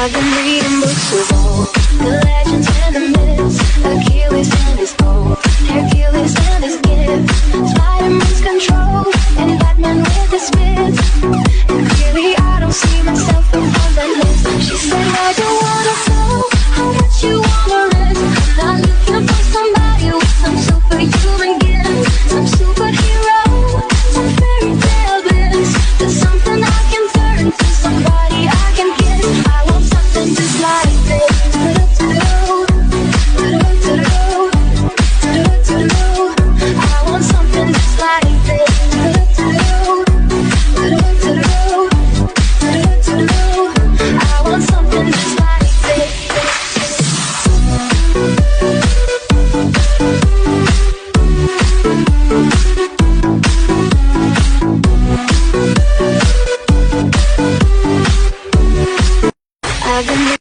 I've been reading books with all the legends and the myths. Achilles and his bow, Hercules and his gift, Spider-Man's control, and Batman with his spits. And clearly I don't see myself upon that list. She said, where do you wanna go? How much you wanna risk? I'm not looking for somebody with some superhuman gifts, some superhero, some fairy tale bliss. There's something I can turn to, somebody I can kiss. I want something just like this. I want something just like this. I want something just like this. I've been